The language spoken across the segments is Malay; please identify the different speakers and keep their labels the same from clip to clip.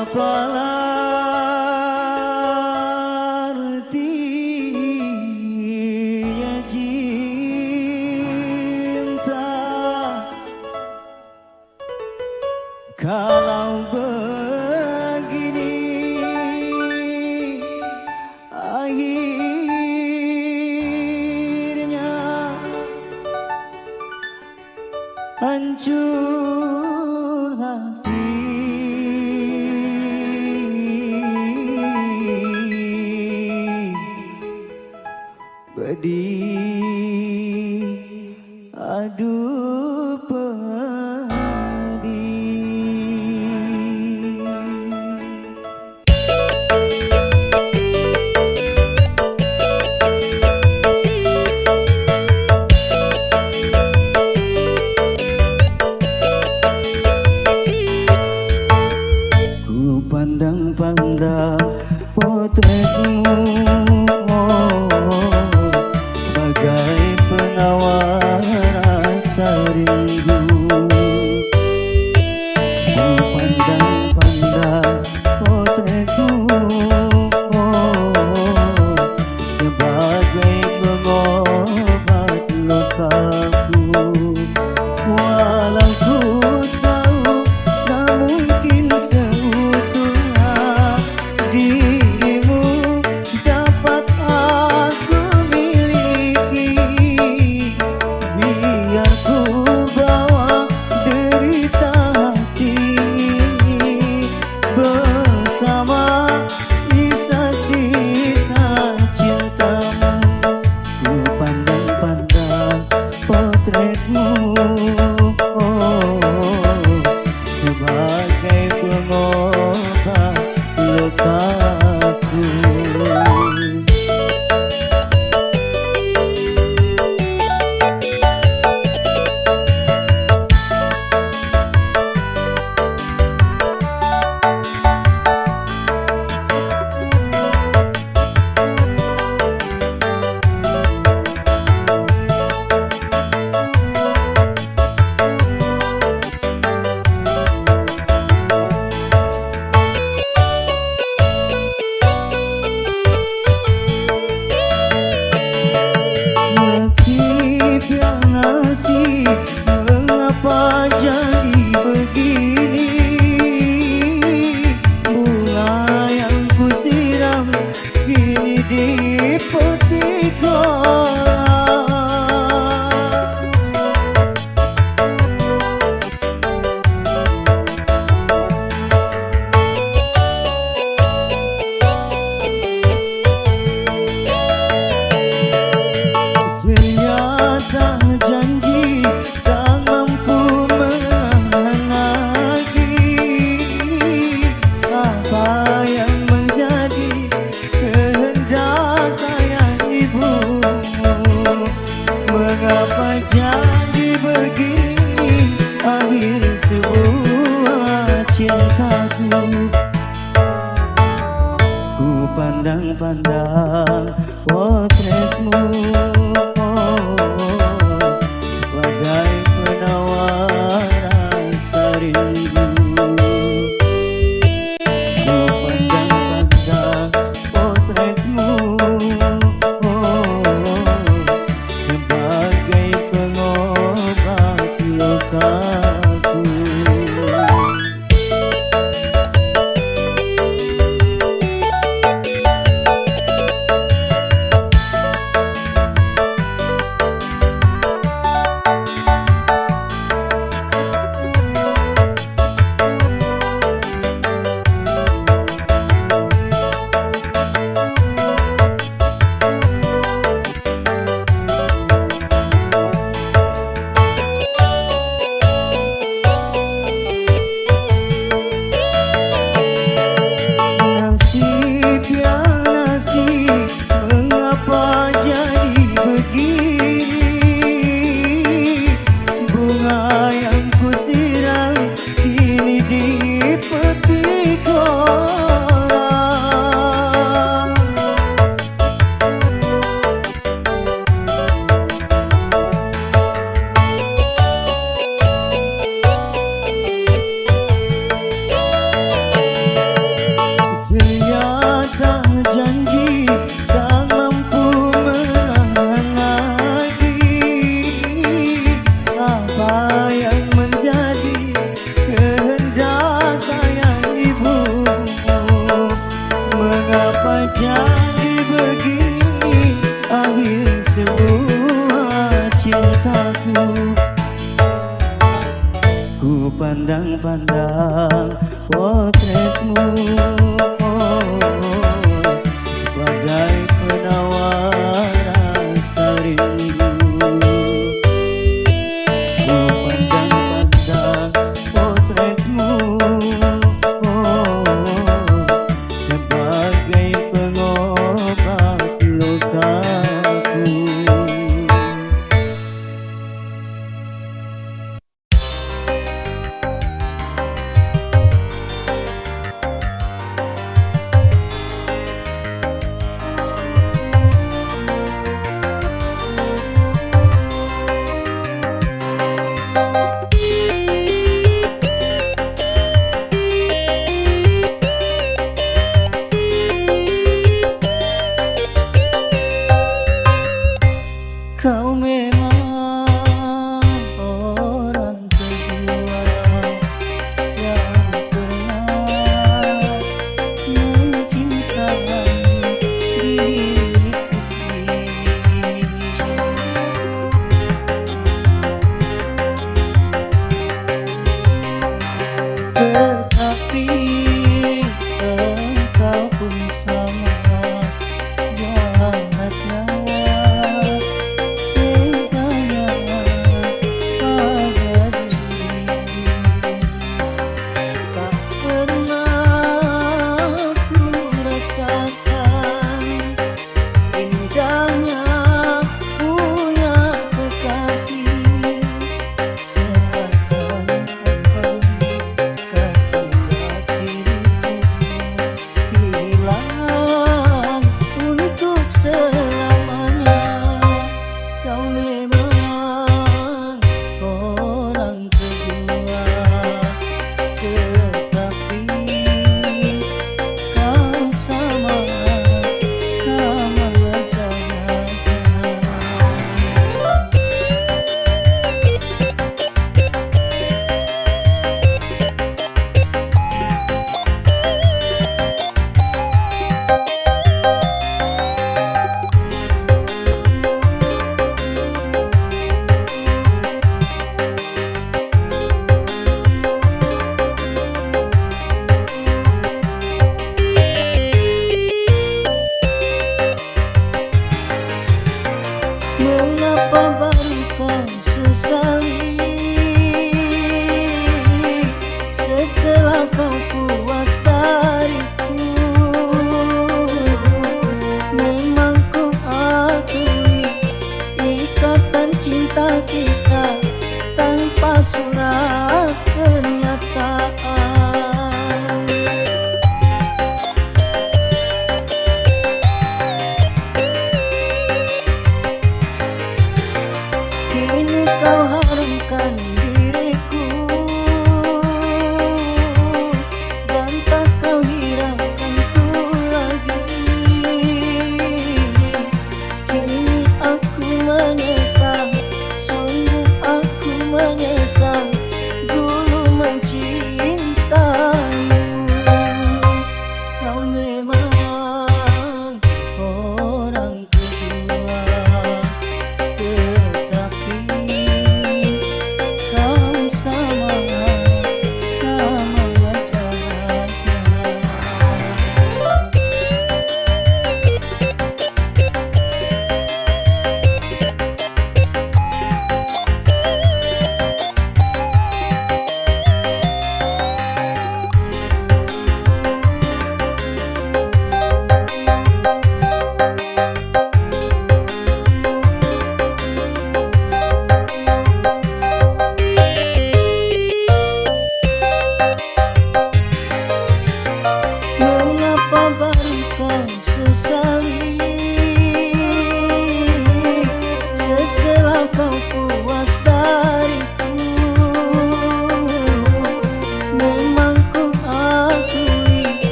Speaker 1: Apalah artinya cinta kalau begini akhirnya hancur hati. Pedih, aduh pedih. Ku pandang-pandang potretmu sebagai penawar rasa rindu. Ku pandang-pandang potretmu sebagai pengobat lukaku. Walau ku tahu tak mungkin seutuhnya dirimu dapat aku miliki. Biar ku bawa derita hati bersama sisa-sisa cintamu. Ku pandang-pandang potretmu sebagai pengobat lukaku. Nasib ya nasib, mengapa jadi begini? Bunga yang kusiram kini dipetik orang. Ternyata janji tak mampu menahan lagi apa yang menjadi kehendak ayah ibumu. Mengapa jadi begini akhir sebuah cintaku? Ku pandang-pandang potretmu sebagai penawar rasa rindu. Ku pandang-pandang potretmu sebagai pengobat lukaku. pandang-pandang potretmu sebagai penawar rasa rindu. Ku pandang-pandang potretmu sebagai pengobat lukaku.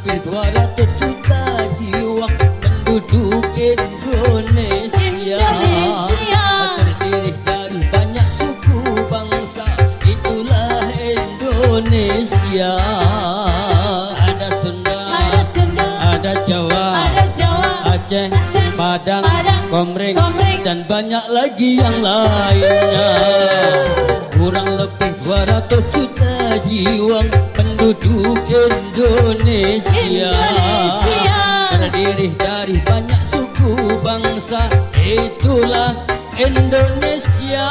Speaker 2: lebih 200 juta jiwa penduduk Indonesia. Terdiri dari banyak suku bangsa, itulah Indonesia. Ada Sunda, ada Jawa, Aceh, Padang, Komering, dan banyak lagi yang lainnya. Kurang lebih 200 juta jiwa penduduk Indonesia. Terdiri dari banyak suku bangsa, itulah Indonesia.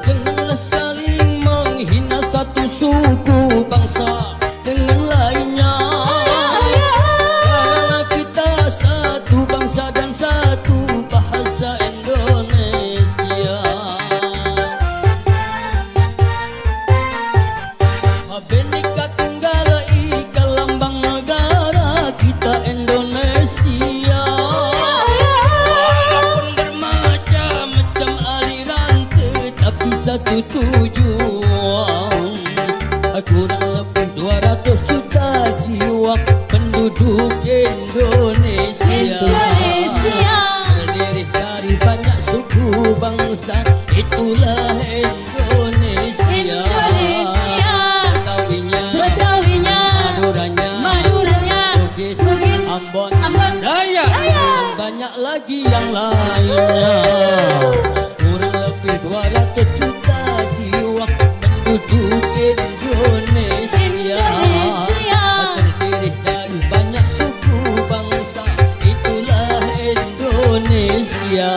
Speaker 2: Janganlah saling menghina satu suku bangsa dengan lainnya, karena kita satu bangsa dan satu bahasa Indonesia. Bhinneka Tunggal Ika lambang negara kita Indonesia. Walaupun bermacam-macam aliran, tetapi satu tujuan. Kurang lebih 200 juta jiwa penduduk Indonesia. Terdiri dari banyak suku bangsa, itulah Indonesia. Betawinya, Maduranya, Bugis, Ambon, Dayak, dan banyak lagi yang lainnya. Kurang lebih 200 juta jiwa penduduk Indonesia. Terdiri dari banyak suku bangsa, itulah Indonesia.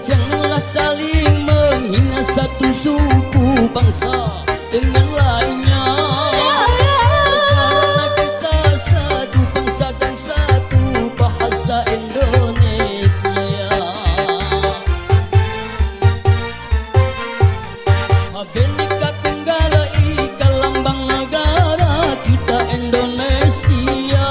Speaker 2: Janganlah saling menghina satu suku bangsa dengan lainnya, karena kita satu bangsa dan satu bahasa Indonesia. Bhinneka Tunggal Ika lambang negara kita Indonesia.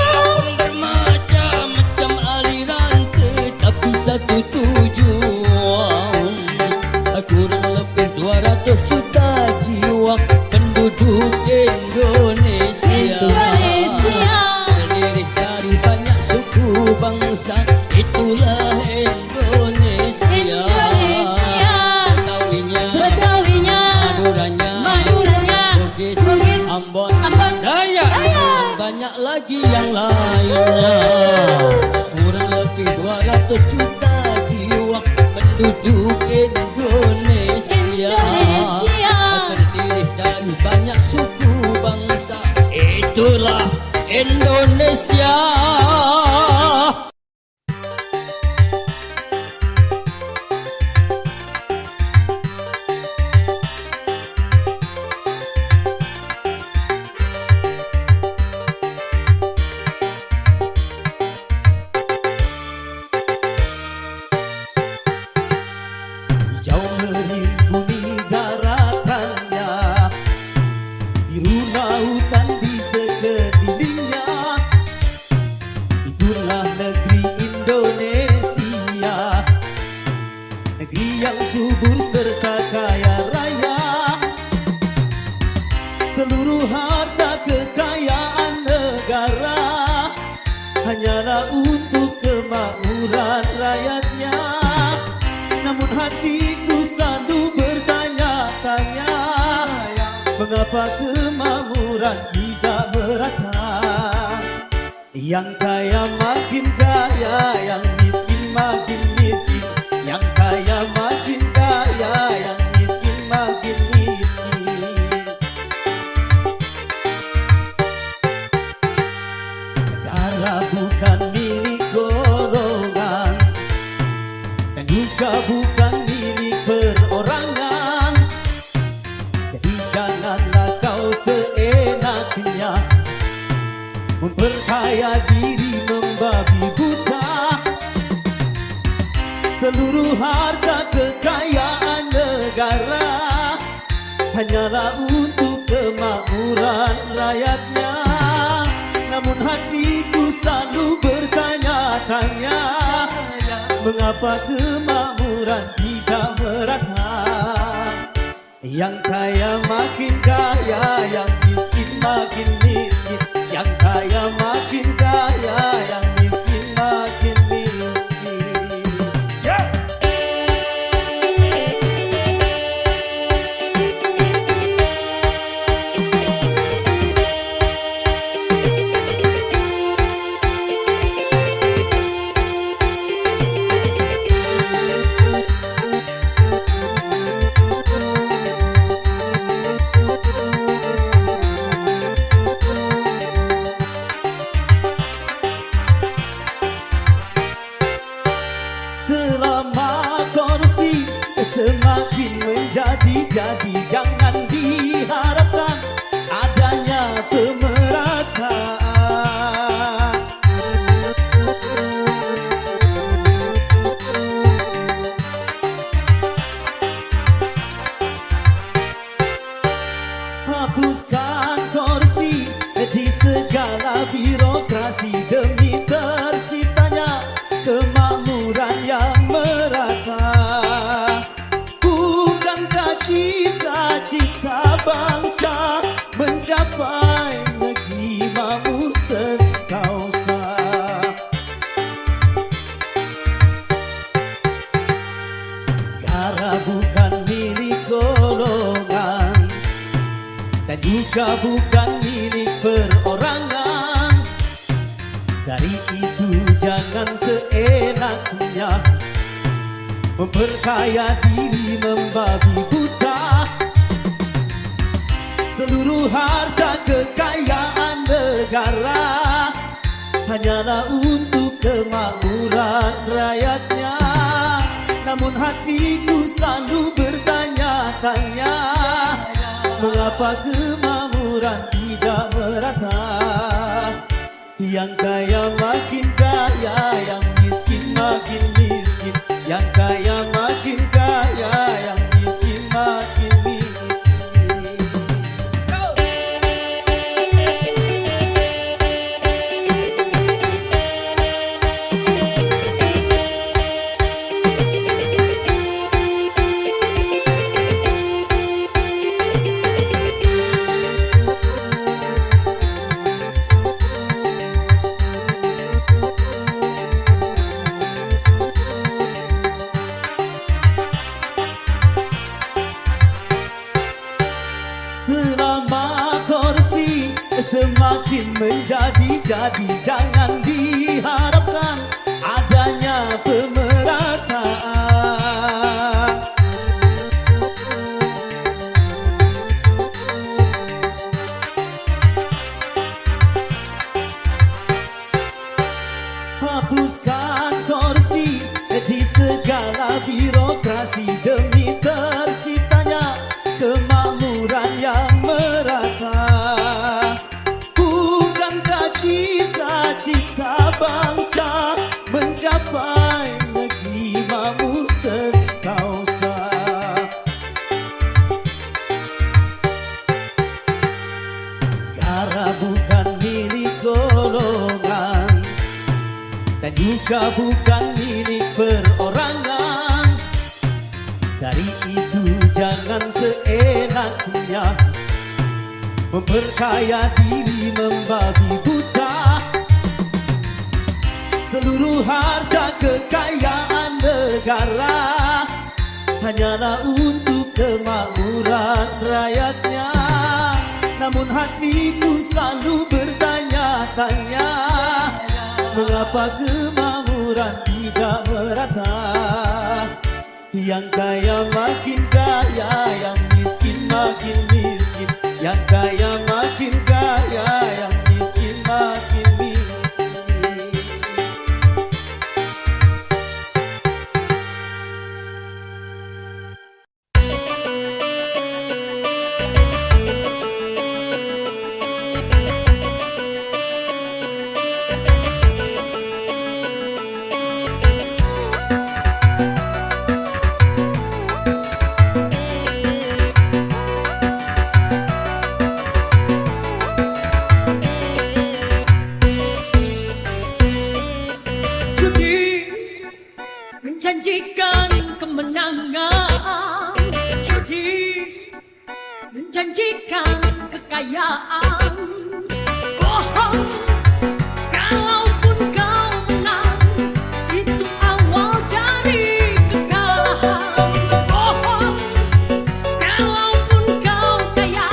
Speaker 2: Walaupun bermacam-macam aliran, tetapi satu tujuan. Kurang lebih 200 juta jiwa penduduk Indonesia. Terdiri dari banyak suku bangsa, itulah Indonesia. Betawinya, Maduranya, Bugis, Ambon, Dayak, dan banyak lagi yang lainnya. Kurang lebih 200 juta jiwa penduduk Indonesia. Terdiri dari banyak suku bangsa, itulah Indonesia.
Speaker 1: Jauh merimbuni daratannya, biru lautan di sekelilingnya. Itulah negeri Indonesia, negeri yang subur serta kaya raya. Seluruh harta kekayaan negara hanyalah untuk kemakmuran rakyatnya. Namun hatiku selalu bertanya-tanya, mengapa kemakmuran tidak Yang kaya makin kaya, yang miskin makin miskin. Yang kaya makin kaya, yang miskin makin miskin. Negara bukan milik golongan, dan juga bukan milik perorangan. Jadi janganlah kau seenaknya memperkaya diri membabi buta. Seluruh harta kekayaan negara hanyalah untuk kemakmuran rakyatnya. Namun hatiku selalu bertanya-tanya, mengapa kemakmuran tidak merata? Yang kaya makin kaya, yang miskin makin miskin. Yang kaya makin kaya, yang miskin makin miskin. Yeah. Selama korupsi semakin menjadi-jadi, jangan diharapkan adanya pemerataan. Hapuskan korupsi di segala birokrasi demi terciptanya kemakmuran yang merata. Bukankah cita-cita bangsa mencapai negeri makmur sekausa? Negara bukan milik golongan, dan juga bukan milik perorangan. Dari itu jangan seenaknya memperkaya diri membabi buta. Seluruh harta kekayaan negara hanyalah untuk kemakmuran rakyatnya. Namun hatiku selalu bertanya-tanya, mengapa kemakmuran tidak merata? Yang kaya makin kaya, yang miskin makin miskin. Yang kaya makin kaya, yang miskin makin miskin. Go! Selama korupsi semakin menjadi-jadi, jangan diharapkan adanya pemerataan. Hapuskan korupsi di segala birokrasi demi terciptanya kemakmuran yang merata. Bukankah cita-cita bangsa mencapai negeri makmur sekausa? Negara bukan milik golongan, dan juga bukan milik perorangan. Dari itu jangan seenaknya memperkaya diri membabi buta. Seluruh harta kekayaan negara hanyalah untuk kemakmuran rakyatnya. Namun hatiku selalu bertanya-tanya, mengapa kemakmuran tidak merata? Yang kaya makin kaya, yang miskin makin miskin. Yang kaya makin kaya, yang miskin makin miskin.
Speaker 3: Menjanjikan kemenangan, judi menjanjikan kekayaan. Bohong, kalaupun kau menang, itu awal dari kekalahan. Bohong, kalaupun kau kaya,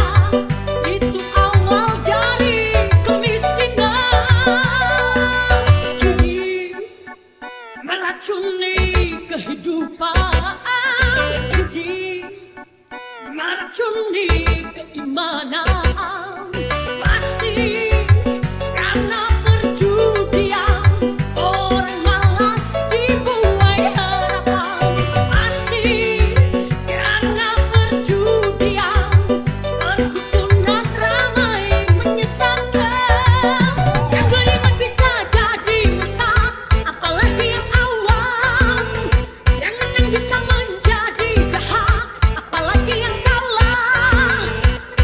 Speaker 3: itu awal dari kemiskinan. Judi meracuni kehidupan, judi meracuni keimanan. Pasti karena perjudian orang malas dibuai harapan. Pasti karena perjudian perdukunan ramai menyesatkan. Yang beriman bisa jadi buta, apalagi yang awam. Yang menang bisa menjadi jahat, apalagi yang kalah.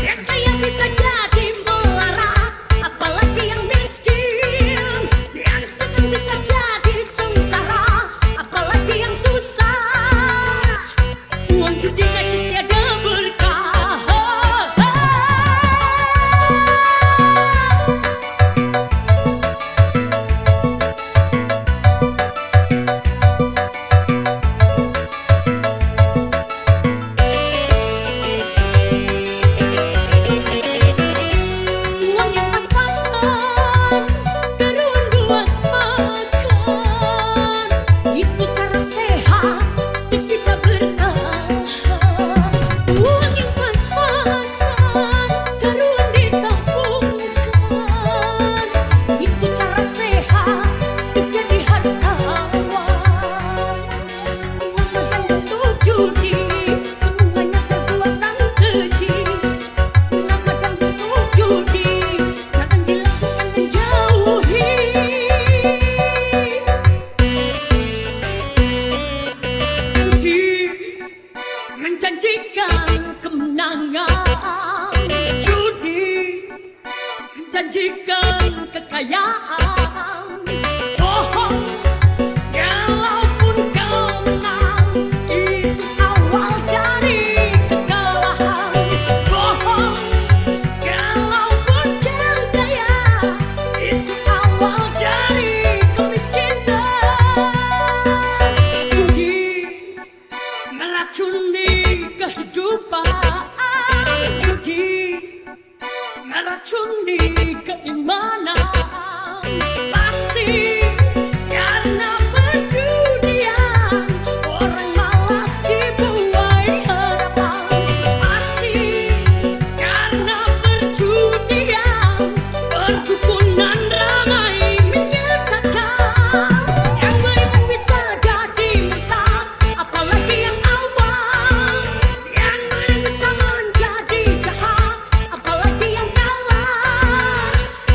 Speaker 3: Yang kaya bisa jadi melarat, apalagi yang miskin. Yang senang bisa jadi sengsara, apalagi yang susah. Uang judi najis tiada berkah. Uang yang pas-pasan, keruan buat makan. Itu cara sehat, bisa bertahan. Uang yang pas-pasan, keruan ditabungkan. Itu cara sehat, jadi hartawan. Makan untuk judi, semuanya perbuatan keji. Makan untuk judi, jangan dilakukan dan jauhi. Judi menjanjikan kemenangan, judi menjanjikan kekayaan. Bohong, kalaupun kau menang, itu awal dari kekalahan. Bohong, kalaupun kau kaya, itu awal dari kemiskinan. Judi meracuni kehidupan, judi meracuni keimanan. Pasti karena perjudian orang malas dibuai harapan. Pasti karena perjudian perdukunan ramai menyesatkan. Yang beriman bisa jadi murtad, apalagi yang awam. Yang menang bisa menjadi jahat, apalagi yang kalah.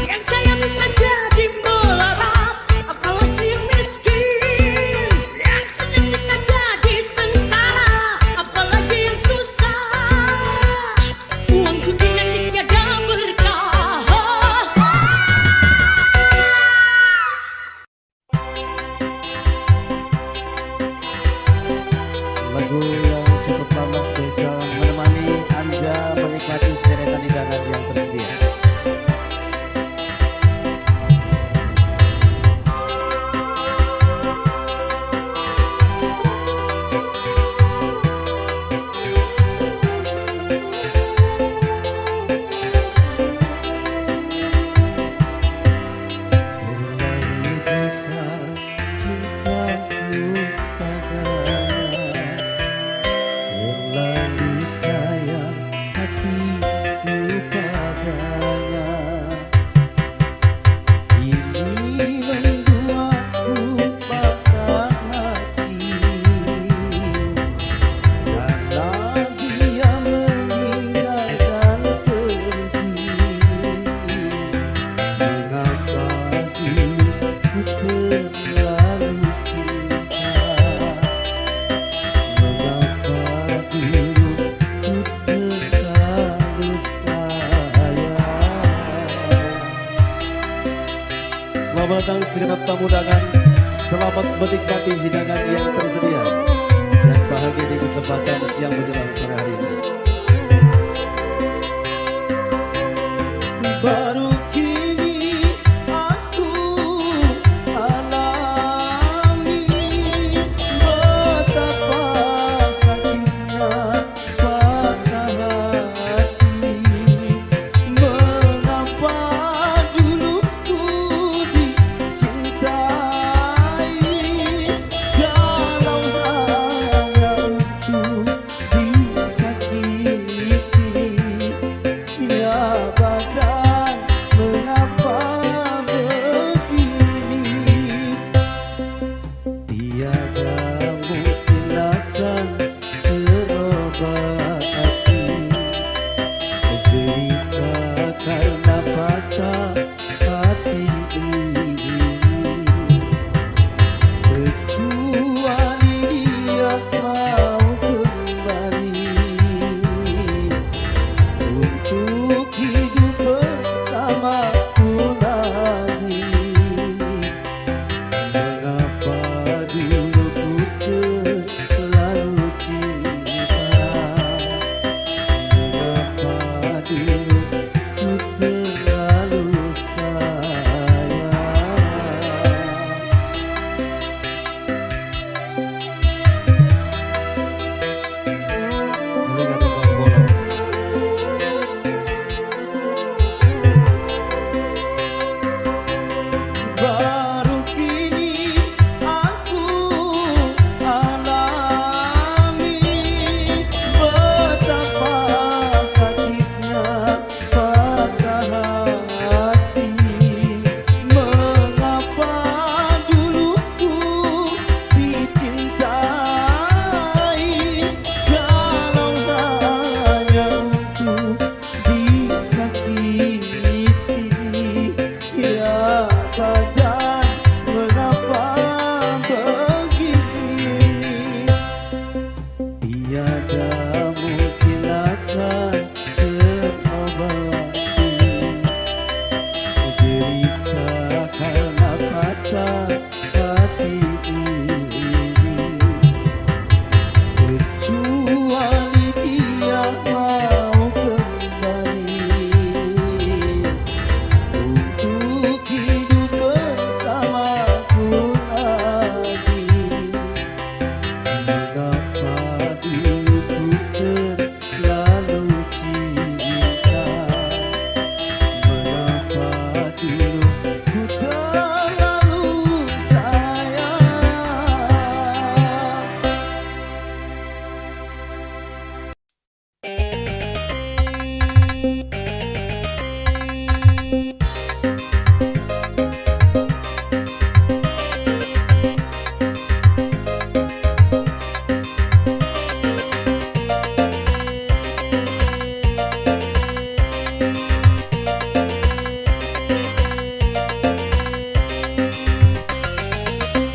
Speaker 3: Yang kaya bisa jadi melarat, apalagi yang miskin. Yang senang bisa jadi sengsara, apalagi yang susah. Uang judi najis tiada berkah.
Speaker 1: Lagu yang cukup lama spesial menemani Anda menikmati sederetan hidangan yang tersedia. datang segenap tamu undangan. Selamat menikmati hidangan yang tersedia dan bahagia di kesempatan siang menjelang sore hari ini. Baru kini aku alami betapa sakitnya patah hati. Mengapa dulu ku dicintai kalau hanya untuk disakiti. Ya badan mengapa begini, tiada mungkin akan terobati derita karena patah hati ini. Kecuali dia mau kembali untuk hidup bersamaku lagi. Mengapa dulu ku terlalu cinta, mengapa dulu ku terlalu sayang. Selingan tukang bolong. Baru kini aku alami betapa sakitnya patah hati. Mengapa dulu ku dicintai kalau hanya untuk disakiti. Ya badan mengapa begini, tiada mungkin akan terobati derita karena patah hati ini. Kecuali dia mau kembali untuk hidup bersamaku lagi. Mengapa dulu ku terlalu cinta, mengapa dulu ku terlalu sayang.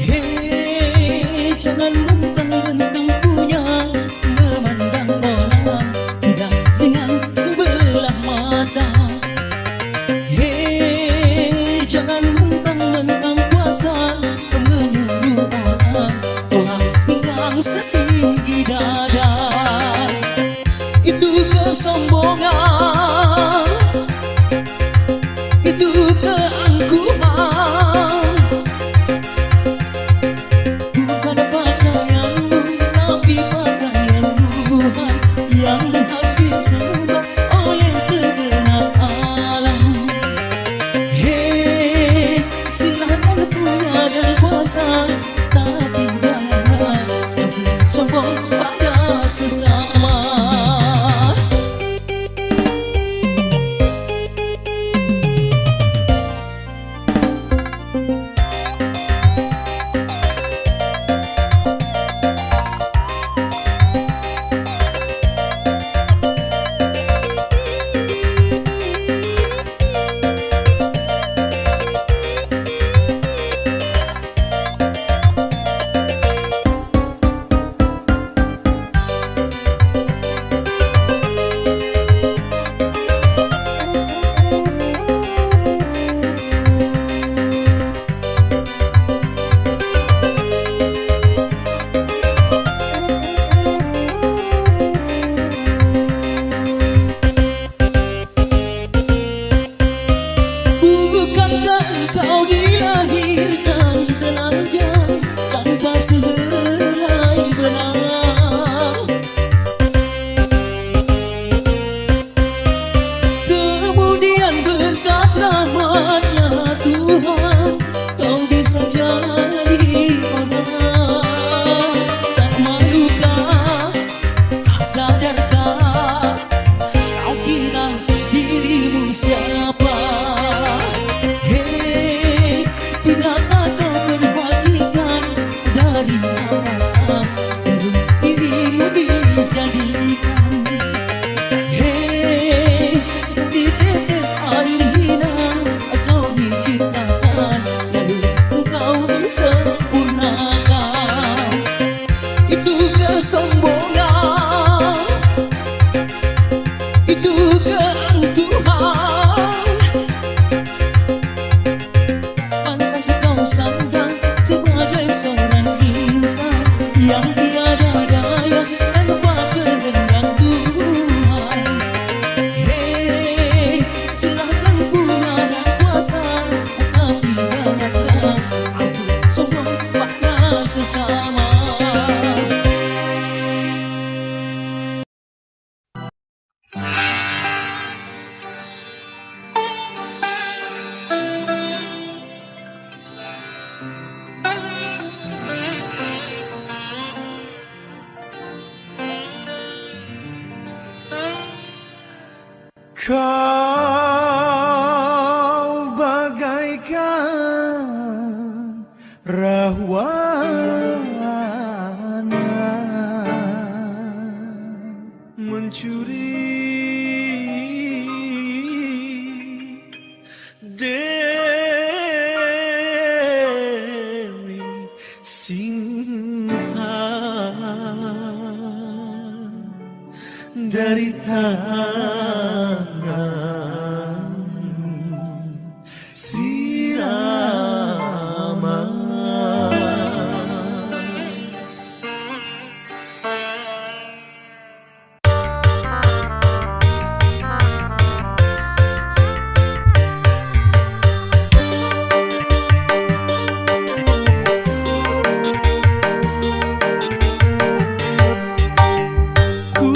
Speaker 2: Hei, jangan mentang-mentang punya memandang orang tidak dengan sebelah mata. Hei, jangan mentang-mentang kuasa menyuruh orang tolak pinggang setinggi dada. Itu kesombongan, itu keangkuhan. Bukan pakaianmu, tapi pakaian Tuhan yang habis sudah oleh segenap alam. Hei, silakan punya dan kuasa, tapi jangan sombong pada sesama.
Speaker 1: dari tangan si Rama.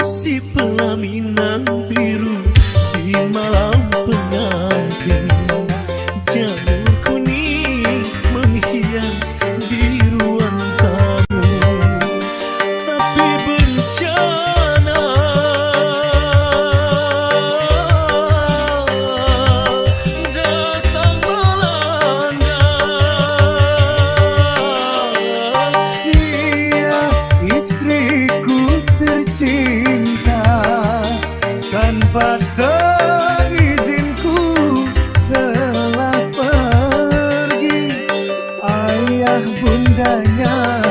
Speaker 1: Si pelaminan biru di malam pengantin, janur kuning menghias di ruang tamu. Tapi bencana datang melanda. Dia istriku tercinta, tanpa seizinku telah pergi. Ayah bundanya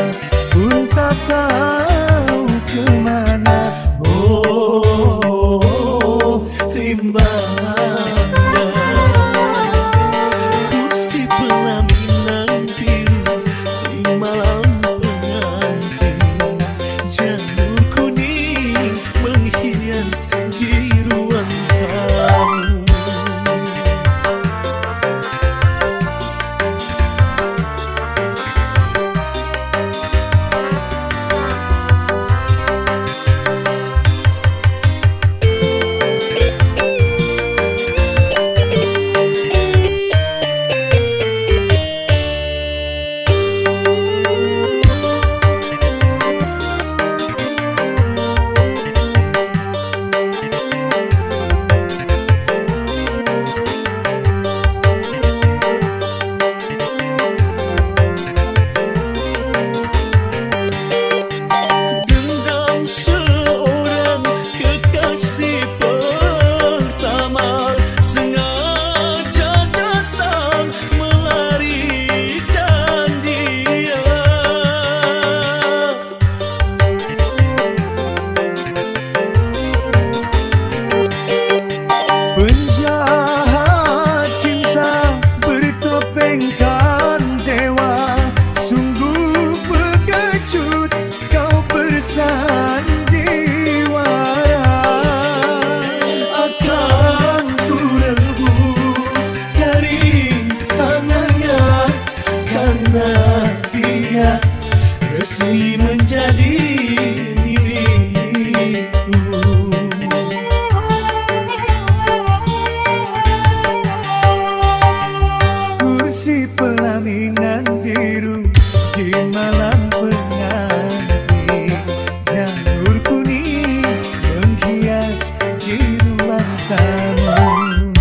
Speaker 1: pun tak tahu kemana. Oh, rimbanya kursi pelaminan biru di malam pengantin, janur kuning menghias di ruang tamu. Penjahat cinta bertopengkan dewa, sungguh pengecut kau bersandiwara. Akan ku rebut dari tangannya, karena dia resmi menjadi milikku. Pelaminan biru di malam pengantin, janur kuning menghias di ruang tamu.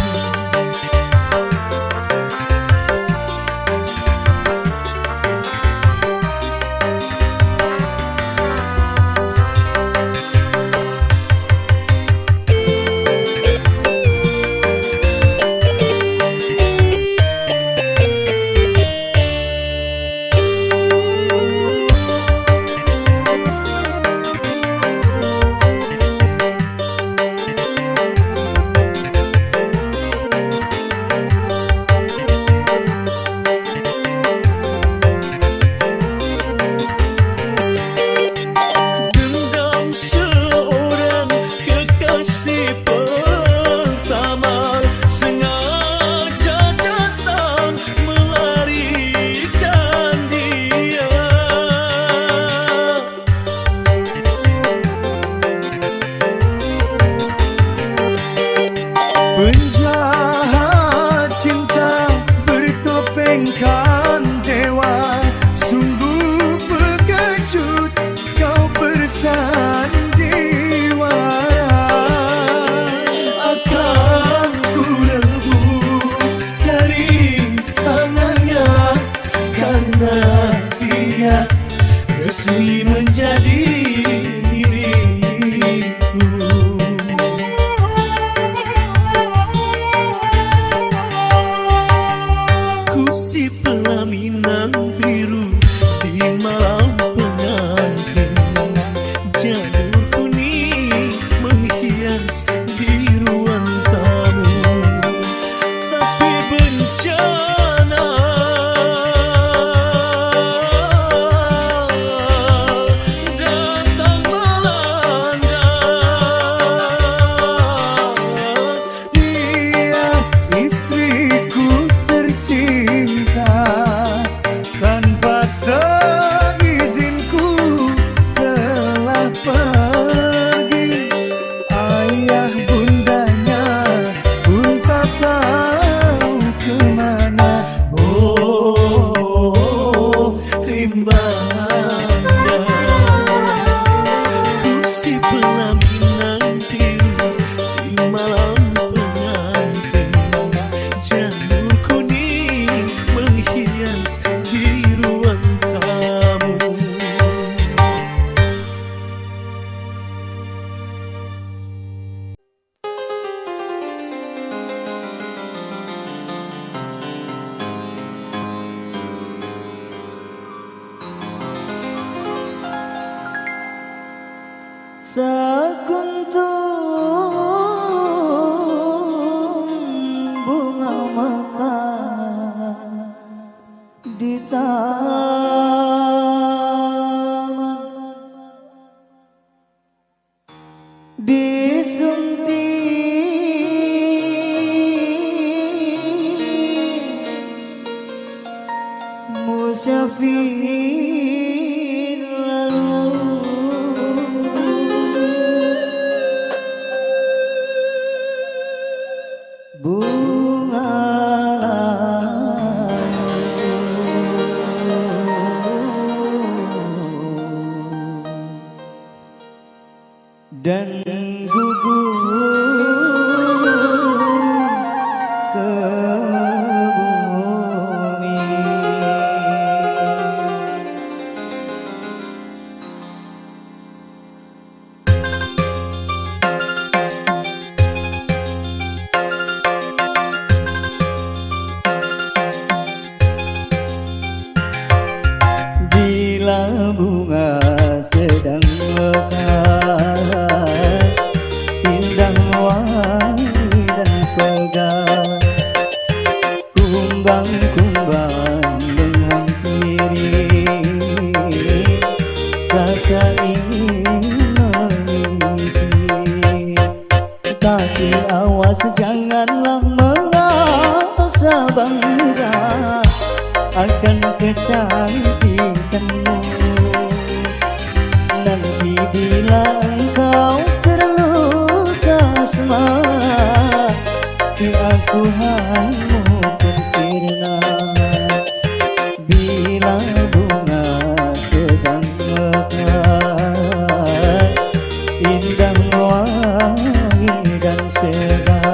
Speaker 1: Penjahat cinta bertopengkan dewa, sungguh pengecut kau bersandiwara. Akan ku rebut dari tangannya, karena dia resmi menjadi milikku.
Speaker 4: Sekuntum bunga mekar di taman, disunting musyafir lalu. Bunga dan gugur ke bumi. Bila bunga sedang mekar, indah wangi dan segar, kumbang-kumbang menghampiri, rasa ingin memiliki. Tapi awas janganlah merasa bangga akan kecantikanmu. Nanti bila engkau terluka semangat, aku hanyutkan sirna. Bila bunga sedang mekar, indah wangi dan segar.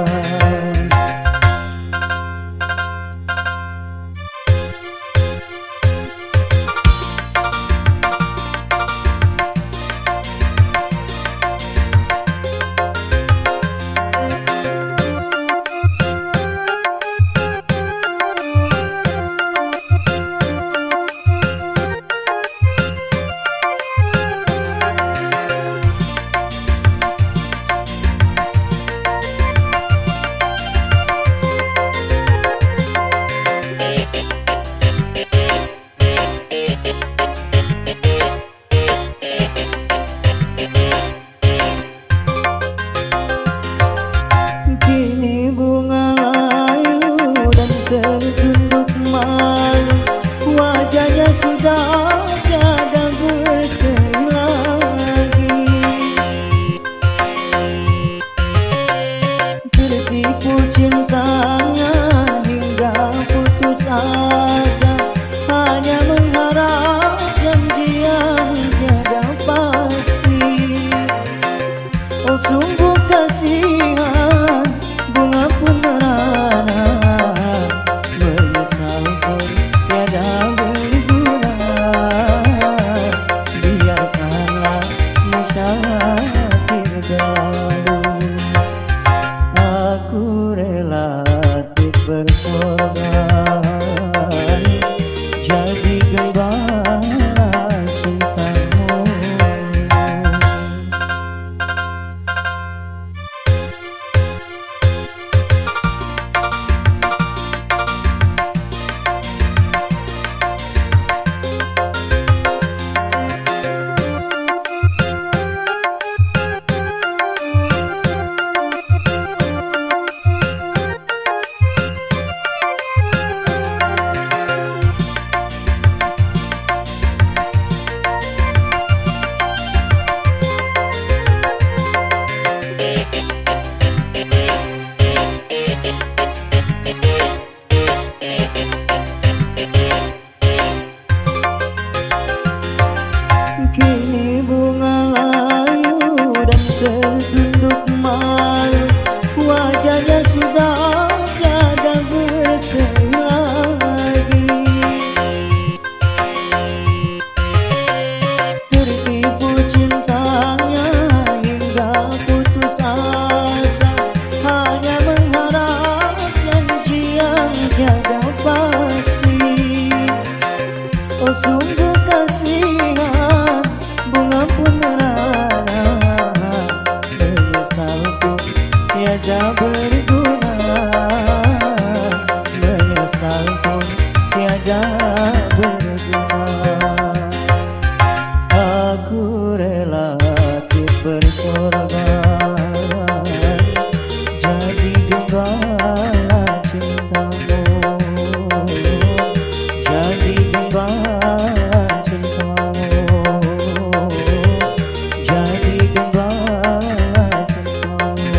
Speaker 4: Kini bunga layu dan tertunduk malu, wajahnya sudah tiada berseri lagi. Tertipu cintanya hingga putus asa, hanya mengharap janji yang tiada pasti. Oh sungguh kasihan bunga pun merana, menyesal pun tiada berguna. Biarkanlah musafir galuh, aku rela berkorban jadi gembala cintamu. Kini bunga layu dan tertunduk malu, wajahnya sudah tiada berseri lagi. Tertipu cintanya hingga putus asa, hanya mengharap janji yang tiada pasti. Oh sungguh kasihan bunga pun merana, tiada berguna, menyesal pun tiada berguna. Aku rela berkorban jadi gembala cintamu, jadi gembala cintamu, jadi gembala cintamu,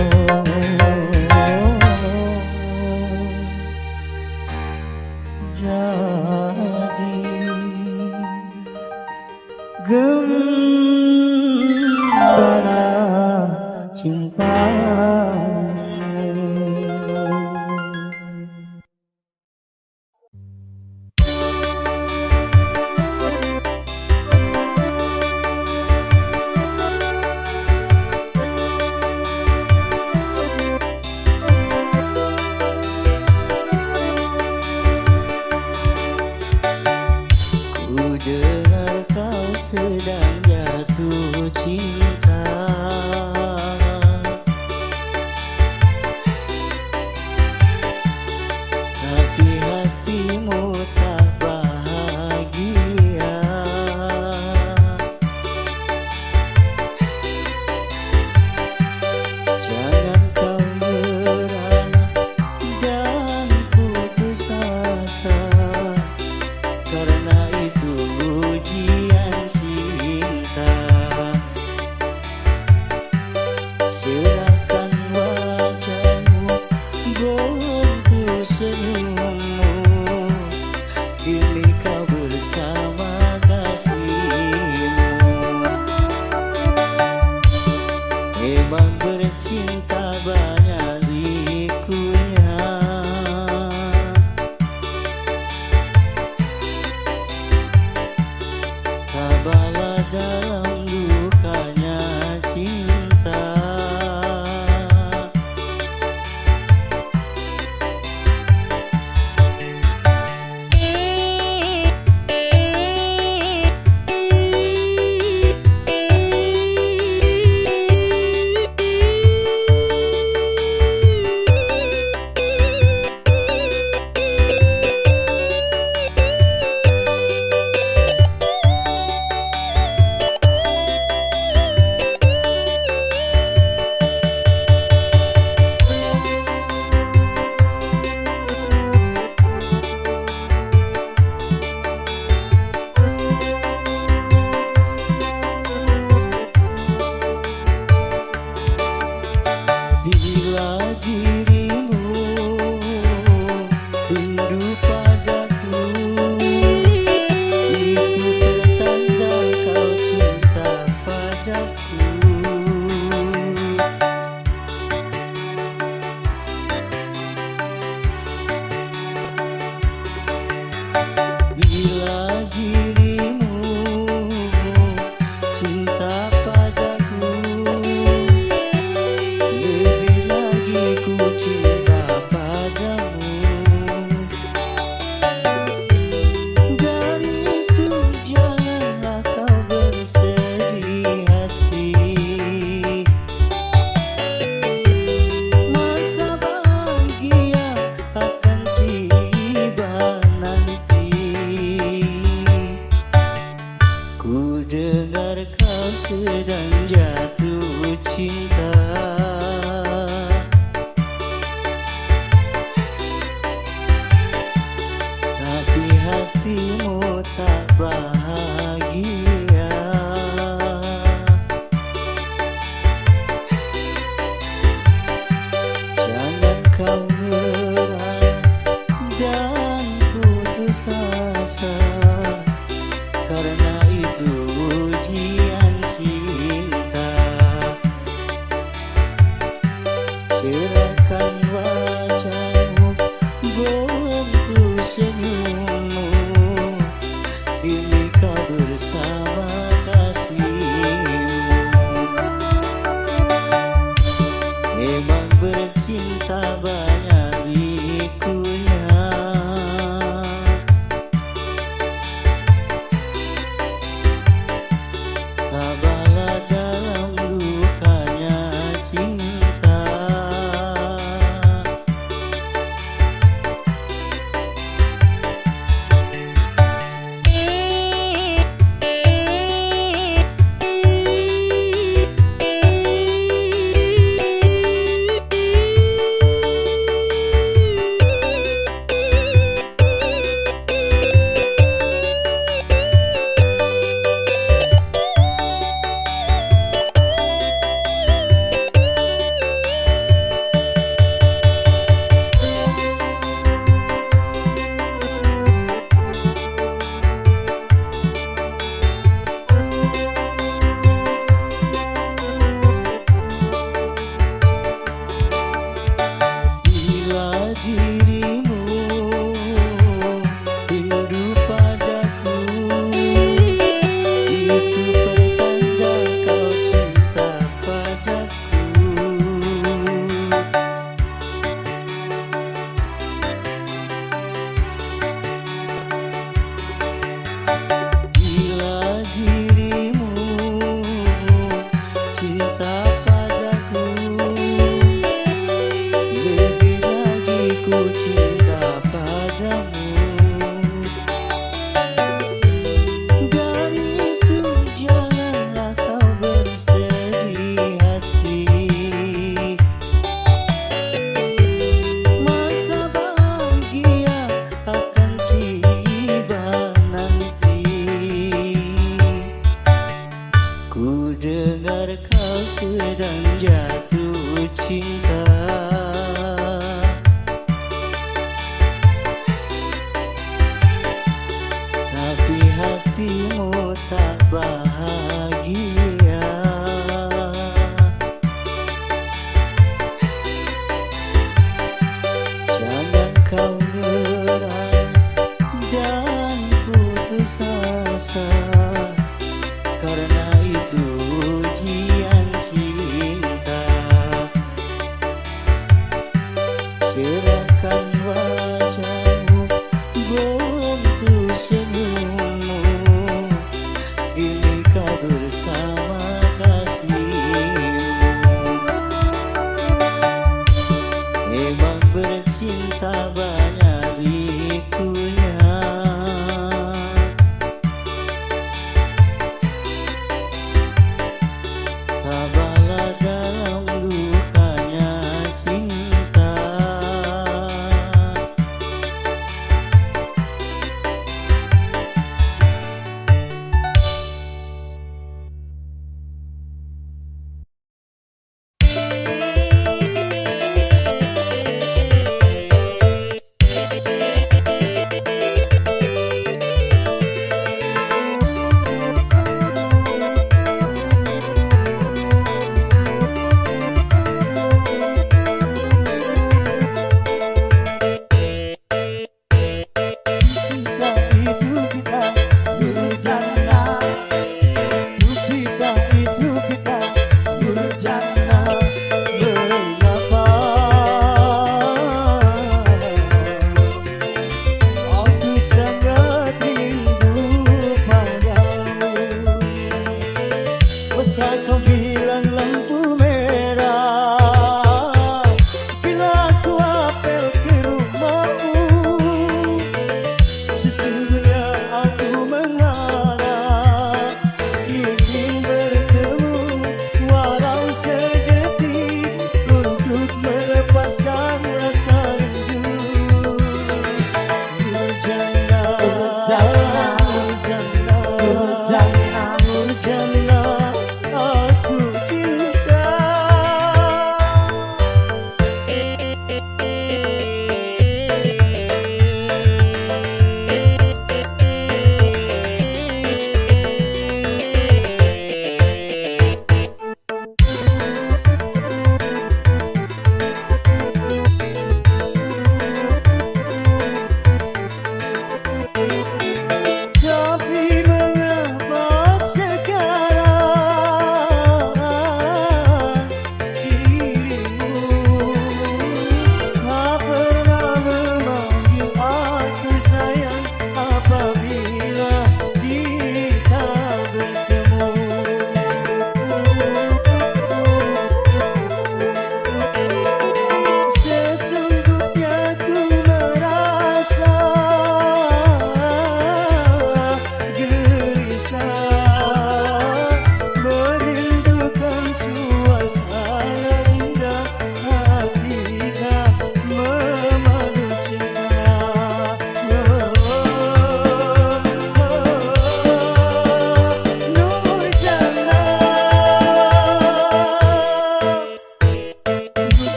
Speaker 4: jadi gembala cintamu. Ku dengar kau sedang jatuh cinta, tapi hatimu tak bahagia. Jangan kau merana dan putus asa, karena itu ujian cinta. Serahkan wajahmu, bongku senyummu, kini kau bersama kasihmu. Memang bercinta banyak likunya, tabahlah dalam dukanya cinta. Bila dirimu rindu padaku, itu tertanda kau cinta padaku. Bila dirimu cinta padaku, lebih lagi ku cinta padamu. Dari itu janganlah kau bersedih hati, masa bahagia akan tiba nanti. Ku dengar kau sedang jatuh cinta, tapi hatimu tak bahagia. Jangan kau merana dan putus asa, karena itu ujian cinta. Serahkan wajahmu, bongku senyummu, kini dengar kau sedang jatuh cinta, tapi hatimu tak bahagia. Jangan kau menyerah dan putus asa, karena itu ujian cinta. Serahkan wajahmu, bentuk senyummu, kini kau bersama kasihmu. Memang bercinta banyak likunya, tabahlah dalam lukanya cinta. Kau bilang